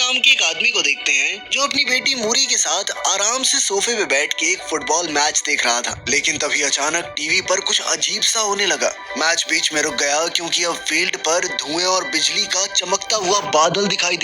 नाम के एक आदमी को देखते हैं जो अपनी बेटी मूरी के साथ आराम से सोफे पे बैठ के एक फुटबॉल मैच देख रहा था। लेकिन तभी अचानक टीवी पर कुछ अजीब सा होने लगा। मैच बीच में रुक गया क्योंकि अब फील्ड पर धुएं और बिजली का चमकता हुआ बादल दिखाई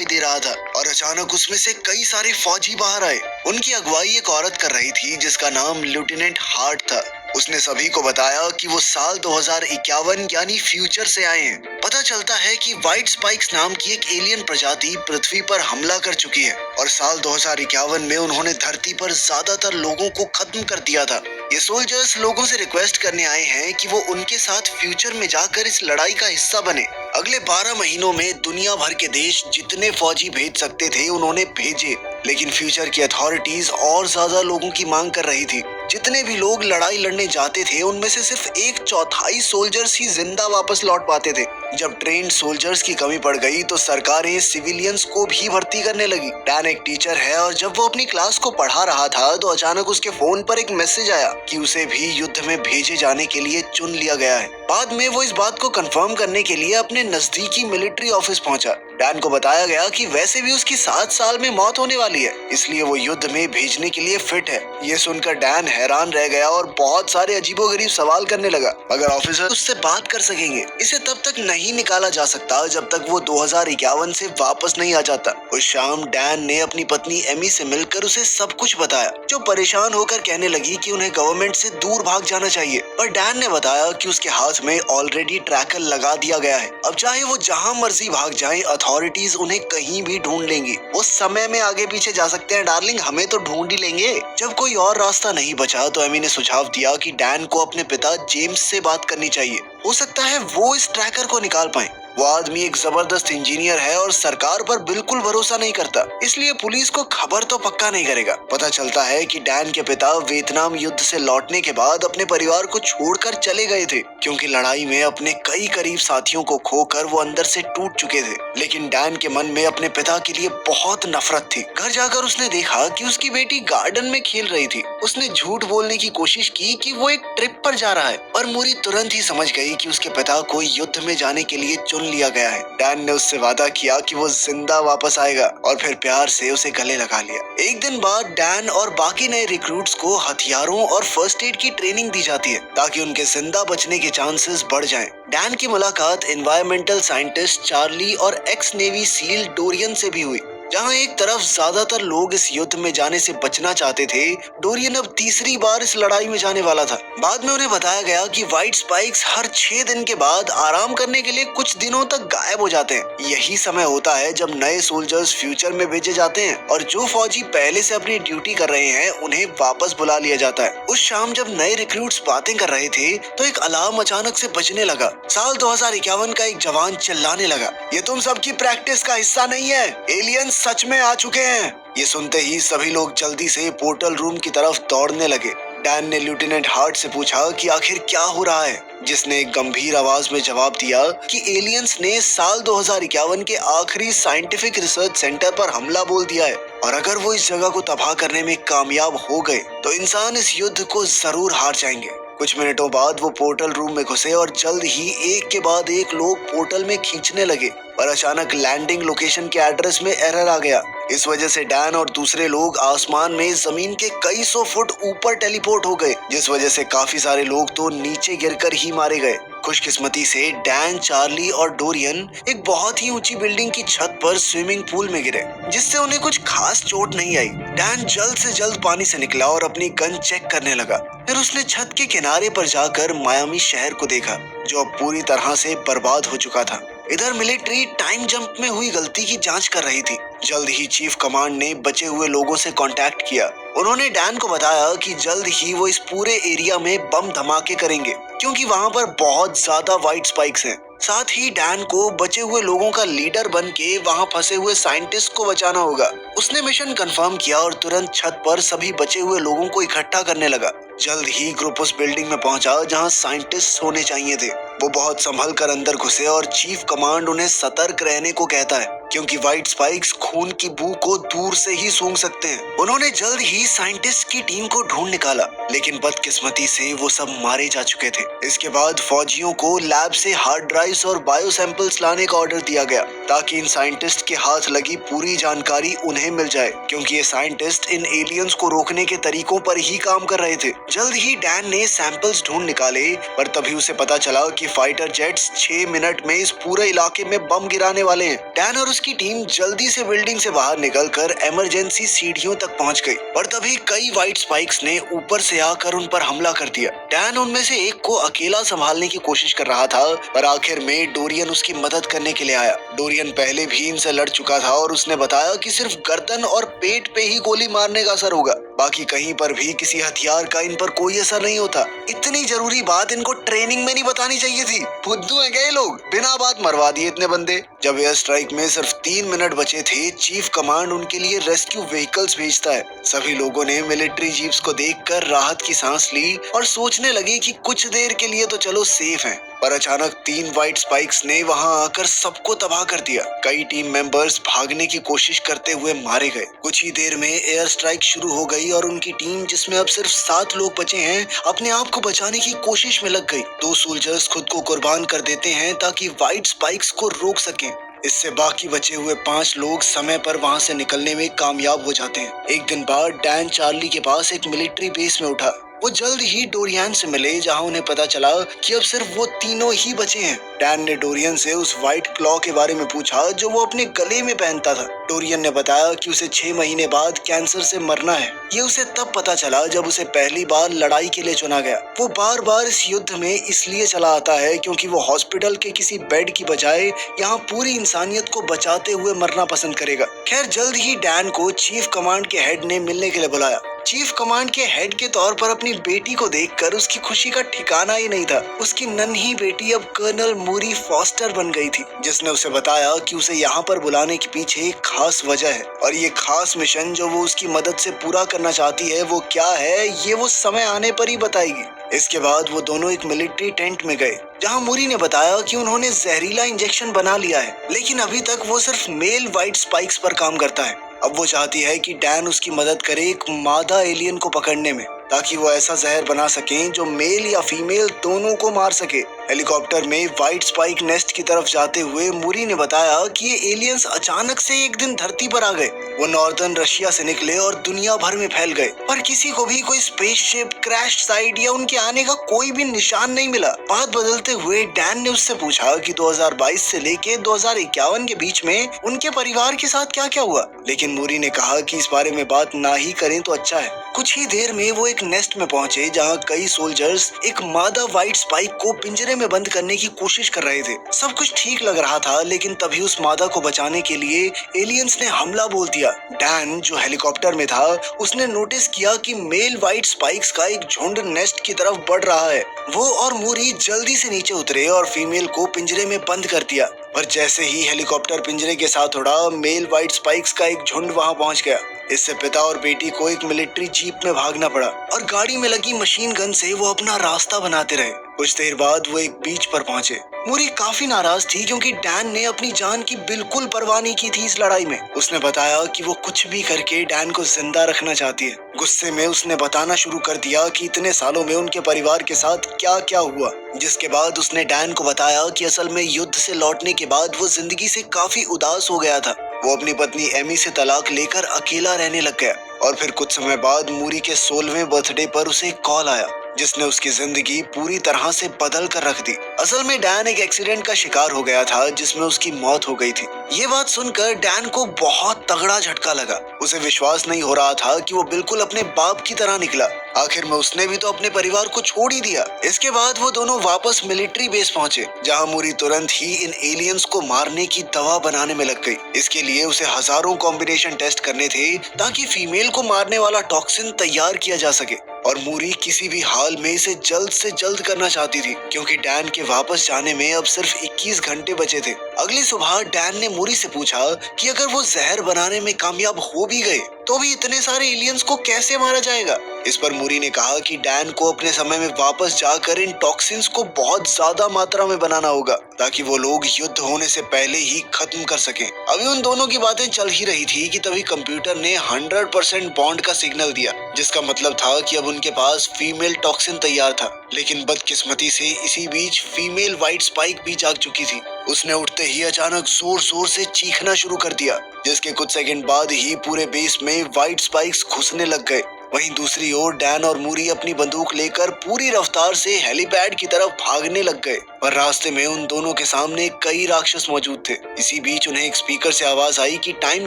दे रहा था और अचानक उसमें से कई सारे फौजी बाहर आए। उनकी अगुवाई एक औरत कर रही थी जिसका नाम लेफ्टिनेंट हार्ट था। उसने सभी को बताया कि वो साल 2051 यानी फ्यूचर से आए हैं। पता चलता है कि व्हाइट स्पाइक्स नाम की एक एलियन प्रजाति पृथ्वी पर हमला कर चुकी है और साल 2051 में उन्होंने धरती पर ज्यादातर लोगों को खत्म कर दिया था। ये सोल्जर्स लोगों से रिक्वेस्ट करने आए हैं कि वो उनके साथ फ्यूचर में जाकर इस लड़ाई का हिस्सा बने। अगले 12 महीनों में दुनिया भर के देश जितने फौजी भेज सकते थे उन्होंने भेजे, लेकिन फ्यूचर की अथॉरिटीज और ज्यादा लोगों की मांग कर रही थी। जितने भी लोग लड़ाई लड़ने जाते थे उनमें से सिर्फ 1/4 सोल्जर्स ही जिंदा वापस लौट पाते थे। जब ट्रेन्ड सोल्जर्स की कमी पड़ गई तो सरकारें सिविलियंस को भी भर्ती करने लगी। डैन एक टीचर है और जब वो अपनी क्लास को पढ़ा रहा था तो अचानक उसके फोन पर एक मैसेज आया कि उसे भी युद्ध में भेजे जाने के लिए चुन लिया गया है। बाद में वो इस बात को कंफर्म करने के लिए अपने नजदीकी मिलिट्री ऑफिस पहुंचा। डैन को बताया गया कि वैसे भी उसकी 7 साल में मौत होने वाली है, इसलिए वो युद्ध में भेजने के लिए फिट है। ये सुनकर डैन हैरान रह गया और बहुत सारे अजीबोगरीब सवाल करने लगा। अगर ऑफिसर उससे बात कर सकेंगे, इसे तब तक नहीं निकाला जा सकता जब तक वो 2051 से वापस नहीं आ जाता। उस शाम डैन ने अपनी पत्नी एमी से मिलकर उसे सब कुछ बताया, जो परेशान होकर कहने लगी कि उन्हें गवर्नमेंट से दूर भाग जाना चाहिए। और डैन ने बताया कि उसके हाथ में ऑलरेडी ट्रैकर लगा दिया गया है। अब चाहे वो जहाँ मर्जी भाग जाएं, अथॉरिटीज उन्हें कहीं भी ढूंढ लेंगी। वो समय में आगे पीछे जा सकते हैं डार्लिंग, हमें तो ढूंढ ही लेंगे। जब कोई और रास्ता नहीं बचा तो एमी ने सुझाव दिया कि डैन को अपने पिता जेम्स से बात करनी चाहिए। हो सकता है वो इस ट्रैकर को निकाल पाए। वो आदमी एक जबरदस्त इंजीनियर है और सरकार पर बिल्कुल भरोसा नहीं करता, इसलिए पुलिस को खबर तो पक्का नहीं करेगा। पता चलता है कि डैन के पिता वियतनाम युद्ध से लौटने के बाद अपने परिवार को छोड़कर चले गए थे, क्योंकि लड़ाई में अपने कई करीब साथियों को खोकर वो अंदर से टूट चुके थे। लेकिन डैन के मन में अपने पिता के लिए बहुत नफरत थी। घर जाकर उसने देखा कि उसकी बेटी गार्डन में खेल रही थी। उसने झूठ बोलने की कोशिश की कि वो एक ट्रिप पर जा रहा है, और मूरी तुरंत ही समझ गई कि उसके पिता को युद्ध में जाने के लिए चुन लिया गया है। डैन ने उससे वादा किया कि वो जिंदा वापस आएगा और फिर प्यार से उसे गले लगा लिया। एक दिन बाद डैन और बाकी नए रिक्रूट्स को हथियारों और फर्स्ट एड की ट्रेनिंग दी जाती है ताकि उनके जिंदा बचने के चांसेस बढ़ जाएं। डैन की मुलाकात एनवायरमेंटल साइंटिस्ट चार्ली और एक्स नेवी सील डोरियन से भी हुई। जहां एक तरफ ज्यादातर लोग इस युद्ध में जाने से बचना चाहते थे, डोरियन अब तीसरी बार इस लड़ाई में जाने वाला था। बाद में उन्हें बताया गया कि व्हाइट स्पाइक्स हर 6 दिन के बाद आराम करने के लिए कुछ दिनों तक गायब हो जाते हैं। यही समय होता है जब नए सोल्जर्स फ्यूचर में भेजे जाते हैं और जो फौजी पहले से अपनी ड्यूटी कर रहे हैं उन्हें वापस बुला लिया जाता है। उस शाम जब नए रिक्रूट्स बातें कर रहे थे तो एक अलार्म अचानक से बजने लगा। साल 2051 का एक जवान चिल्लाने लगा, ये तुम सबकी प्रैक्टिस का हिस्सा नहीं है, एलियंस सच में आ चुके हैं। ये सुनते ही सभी लोग जल्दी से पोर्टल रूम की तरफ दौड़ने लगे। डैन ने लेफ्टिनेंट हार्ट से पूछा कि आखिर क्या हो रहा है, जिसने एक गंभीर आवाज में जवाब दिया कि एलियंस ने साल 2051 के आखिरी साइंटिफिक रिसर्च सेंटर पर हमला बोल दिया है, और अगर वो इस जगह को तबाह करने में कामयाब हो गए तो इंसान इस युद्ध को जरूर हार जाएंगे। कुछ मिनटों बाद वो पोर्टल रूम में घुसे और जल्द ही एक के बाद एक लोग पोर्टल में खींचने लगे, और अचानक लैंडिंग लोकेशन के एड्रेस में एरर आ गया। इस वजह से डैन और दूसरे लोग आसमान में जमीन के कई 100 फुट ऊपर टेलीपोर्ट हो गए, जिस वजह से काफी सारे लोग तो नीचे गिरकर ही मारे गए। खुशकिस्मती से डैन, चार्ली और डोरियन एक बहुत ही ऊंची बिल्डिंग की छत पर स्विमिंग पूल में गिरे, जिससे उन्हें कुछ खास चोट नहीं आई। डैन जल्द से जल्द पानी से निकला और अपनी गन चेक करने लगा। फिर उसने छत के किनारे पर जाकर मायामी शहर को देखा, जो अब पूरी तरह से बर्बाद हो चुका था। इधर मिलिट्री टाइम जंप में हुई गलती की जांच कर रही थी। जल्द ही चीफ कमांड ने बचे हुए लोगों से कांटेक्ट किया। उन्होंने डैन को बताया कि जल्द ही वो इस पूरे एरिया में बम धमाके करेंगे, क्योंकि वहां पर बहुत ज्यादा व्हाइट स्पाइक्स हैं। साथ ही डैन को बचे हुए लोगों का लीडर बन के वहां फंसे हुए साइंटिस्ट को बचाना होगा। उसने मिशन कंफर्म किया और तुरंत छत पर सभी बचे हुए लोगों को इकट्ठा करने लगा। जल्द ही ग्रुप उस बिल्डिंग में पहुंचा जहां साइंटिस्ट होने चाहिए थे। वो बहुत संभल कर अंदर घुसे और चीफ कमांड उन्हें सतर्क रहने को कहता है, क्योंकि व्हाइट स्पाइक्स खून की बू को दूर से ही सूंघ सकते हैं। उन्होंने जल्द ही साइंटिस्ट की टीम को ढूंढ निकाला, लेकिन बदकिस्मती से वो सब मारे जा चुके थे। इसके बाद फौजियों को लैब से हार्ड ड्राइव्स और बायो सैंपल्स लाने का ऑर्डर दिया गया, ताकि इन साइंटिस्ट के हाथ लगी पूरी जानकारी उन्हें मिल जाए, क्योंकि ये साइंटिस्ट इन एलियंस को रोकने के तरीकों पर ही काम कर रहे थे। जल्द ही डैन ने सैंपल्स ढूंढ निकाले, पर तभी उसे पता चला कि फाइटर जेट्स 6 मिनट में इस पूरे इलाके में बम गिराने वाले हैं। डैन और उसकी टीम जल्दी से बिल्डिंग से बाहर निकलकर इमरजेंसी सीढ़ियों तक पहुंच गई, और तभी कई व्हाइट स्पाइक्स ने ऊपर से आकर उन पर हमला कर दिया। डैन उनमें से एक को अकेला संभालने की कोशिश कर रहा था, पर आखिर में डोरियन उसकी मदद करने के लिए आया। डोरियन पहले भी इनसे लड़ चुका था और उसने बताया कि सिर्फ गर्दन और पेट पे ही गोली मारने का असर होगा, बाकी कहीं पर भी किसी हथियार का इन पर कोई असर नहीं होता। इतनी जरूरी बात इनको ट्रेनिंग में नहीं बतानी चाहिए थी। फुद्दू हैं क्या ये लोग, बिना बात मरवा दिए इतने बंदे। जब एयर स्ट्राइक में सिर्फ 3 मिनट बचे थे, चीफ कमांड उनके लिए रेस्क्यू व्हीकल्स भेजता है। सभी लोगों ने मिलिट्री जीप्स को देखकर राहत की सांस ली और सोचने लगे कि कुछ देर के लिए तो चलो सेफ हैं। पर अचानक 3 व्हाइट स्पाइक्स ने वहां आकर सबको तबाह कर दिया। कई टीम मेंबर्स भागने की कोशिश करते हुए मारे गए। कुछ ही देर में एयर स्ट्राइक शुरू हो गई और उनकी टीम, जिसमें अब सिर्फ 7 लोग बचे हैं, अपने आप को बचाने की कोशिश में लग गई। 2 सोल्जर्स खुद को कुर्बान कर देते हैं ताकि व्हाइट स्पाइक्स को रोक सकें। इससे बाकी बचे हुए 5 लोग समय पर वहां से निकलने में कामयाब हो जाते हैं। एक दिन बाद डैन चार्ली के पास एक मिलिट्री बेस में उठा। वो जल्द ही डोरियन से मिले, जहां उन्हें पता चला कि अब सिर्फ वो तीनों ही बचे हैं। डैन ने डोरियन से उस व्हाइट क्लॉ के बारे में पूछा जो वो अपने गले में पहनता था। डोरियन ने बताया कि उसे 6 महीने बाद कैंसर से मरना है। ये उसे तब पता चला जब उसे पहली बार लड़ाई के लिए चुना गया। वो बार बार इस युद्ध में इसलिए चला आता है क्योंकि वो हॉस्पिटल के किसी बेड की बजाय यहाँ पूरी इंसानियत को बचाते हुए मरना पसंद करेगा। खैर, जल्द ही डैन को चीफ कमांड के हेड ने मिलने के लिए बुलाया। चीफ कमांड के हेड के तौर पर अपनी बेटी को देखकर उसकी खुशी का ठिकाना ही नहीं था। उसकी नन्ही बेटी अब कर्नल मूरी फॉस्टर बन गई थी, जिसने उसे बताया कि उसे यहाँ पर बुलाने के पीछे एक खास वजह है, और ये खास मिशन जो वो उसकी मदद से पूरा करना चाहती है वो क्या है, ये वो समय आने पर ही बताएगी। इसके बाद वो दोनों एक मिलिट्री टेंट में गए, जहां मूरी ने बताया कि उन्होंने जहरीला इंजेक्शन बना लिया है, लेकिन अभी तक वो सिर्फ मेल व्हाइट स्पाइक्स पर काम करता है। अब वो चाहती है कि डैन उसकी मदद करे एक मादा एलियन को पकड़ने में, ताकि वो ऐसा जहर बना सकें जो मेल या फीमेल दोनों को मार सके। हेलीकॉप्टर में व्हाइट स्पाइक नेस्ट की तरफ जाते हुए मूरी ने बताया कि ये एलियंस अचानक से एक दिन धरती पर आ गए। वो नॉर्दर्न रशिया से निकले और दुनिया भर में फैल गए, पर किसी को भी कोई स्पेसशिप, क्रैश साइट या उनके आने का कोई भी निशान नहीं मिला। बात बदलते हुए डैन ने उससे पूछा कि 2022 से लेके 2051 के बीच में उनके परिवार के साथ क्या क्या हुआ, लेकिन मूरी ने कहा कि इस बारे में बात ना ही करें तो अच्छा है। कुछ ही देर में वो एक नेस्ट में पहुंचे, जहां कई सोल्जर्स एक मादा व्हाइट स्पाइक को पिंजरे में बंद करने की कोशिश कर रहे थे। सब कुछ ठीक लग रहा था, लेकिन तभी उस मादा को बचाने के लिए एलियंस ने हमला बोल दिया। डैन, जो हेलीकॉप्टर में था, उसने नोटिस किया कि मेल व्हाइट स्पाइक्स का एक झुंड नेस्ट की तरफ बढ़ रहा है। वो और मूरी जल्दी से नीचे उतरे और फीमेल को पिंजरे में बंद कर दिया, पर जैसे ही हेलीकॉप्टर पिंजरे के साथ उड़ा, मेल व्हाइट स्पाइक्स का एक झुंड वहां पहुंच गया। इससे पिता और बेटी को एक मिलिट्री जीप में भागना पड़ा और गाड़ी में लगी मशीन गन से वो अपना रास्ता बनाते रहे। कुछ देर बाद वो एक बीच पर पहुंचे। मूरी काफी नाराज थी क्योंकि डैन ने अपनी जान की बिल्कुल परवाह नहीं की थी इस लड़ाई में। उसने बताया कि वो कुछ भी करके डैन को जिंदा रखना चाहती है। गुस्से में उसने बताना शुरू कर दिया कि इतने सालों में उनके परिवार के साथ क्या क्या हुआ, जिसके बाद उसने डैन को बताया कि असल में युद्ध से लौटने के बाद वो जिंदगी से काफी उदास हो गया था। वो अपनी पत्नी एमी से तलाक लेकर अकेला रहने लग गया, और फिर कुछ समय बाद मूरी के 16वें बर्थडे पर उसे एक कॉल आया, जिसने उसकी जिंदगी पूरी तरह से बदल कर रख दी। असल में डैन एक एक्सीडेंट का शिकार हो गया था, जिसमें उसकी मौत हो गई थी। ये बात सुनकर डैन को बहुत तगड़ा झटका लगा। उसे विश्वास नहीं हो रहा था कि वो बिल्कुल अपने बाप की तरह निकला। आखिर में उसने भी तो अपने परिवार को छोड़ ही दिया। इसके बाद वो दोनों वापस मिलिट्री बेस पहुंचे, जहां मूरी तुरंत ही इन एलियंस को मारने की दवा बनाने में लग गई। इसके लिए उसे हजारों कॉम्बिनेशन टेस्ट करने थे, ताकि फीमेल को मारने वाला टॉक्सिन तैयार किया जा सके। और मूरी किसी भी हाल में इसे जल्द से जल्द करना चाहती थी, क्योंकि डैन के वापस जाने में अब सिर्फ 21 घंटे बचे थे। अगली सुबह डैन ने मूरी से पूछा कि अगर वो जहर बनाने में कामयाब हो भी गए तो भी इतने सारे एलियंस को कैसे मारा जाएगा? इस पर मूरी ने कहा कि डैन को अपने समय में वापस जाकर इन टॉक्सिन्स को बहुत ज्यादा मात्रा में बनाना होगा ताकि वो लोग युद्ध होने से पहले ही खत्म कर सकें। अभी उन दोनों की बातें चल ही रही थी कि तभी कंप्यूटर ने 100% बॉन्ड का सिग्नल दिया, जिसका मतलब था कि अब उनके पास फीमेल टॉक्सिन तैयार था। लेकिन बदकिस्मती से इसी बीच फीमेल व्हाइट स्पाइक भी जाग चुकी थी। उसने उठते ही अचानक जोर जोर से चीखना शुरू कर दिया, जिसके कुछ सेकंड बाद ही पूरे बेस में व्हाइट स्पाइक्स घुसने लग गए। वहीं दूसरी ओर डैन और मूरी अपनी बंदूक लेकर पूरी रफ्तार से हेलीपैड की तरफ भागने लग गए, पर रास्ते में उन दोनों के सामने कई राक्षस मौजूद थे। इसी बीच उन्हें एक स्पीकर से आवाज आई कि टाइम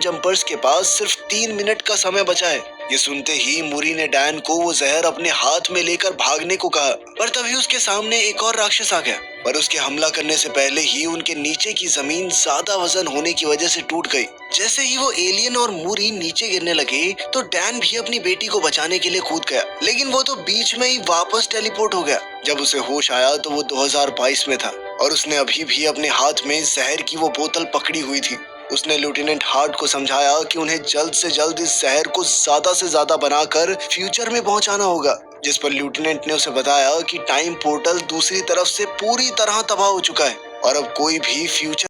जंपर्स के पास सिर्फ 3 मिनट का समय बचा है। ये सुनते ही मूरी ने डैन को वो जहर अपने हाथ में लेकर भागने को कहा, पर तभी उसके सामने एक और राक्षस आ गया। पर उसके हमला करने से पहले ही उनके नीचे की जमीन ज्यादा वजन होने की वजह से टूट गई। जैसे ही वो एलियन और मूरी नीचे गिरने लगे तो डैन भी अपनी बेटी को बचाने के लिए कूद गया, लेकिन वो तो बीच में ही वापस टेलीपोर्ट हो गया। जब उसे होश आया तो वो 2022 में था और उसने अभी भी अपने हाथ में जहर की वो बोतल पकड़ी हुई थी। उसने लेफ्टिनेंट हार्ट को समझाया कि उन्हें जल्द से जल्द इस जहर को ज्यादा से ज्यादा बनाकर फ्यूचर में पहुंचाना होगा, जिस पर लेफ्टिनेंट ने उसे बताया कि टाइम पोर्टल दूसरी तरफ से पूरी तरह तबाह हो चुका है और अब कोई भी फ्यूचर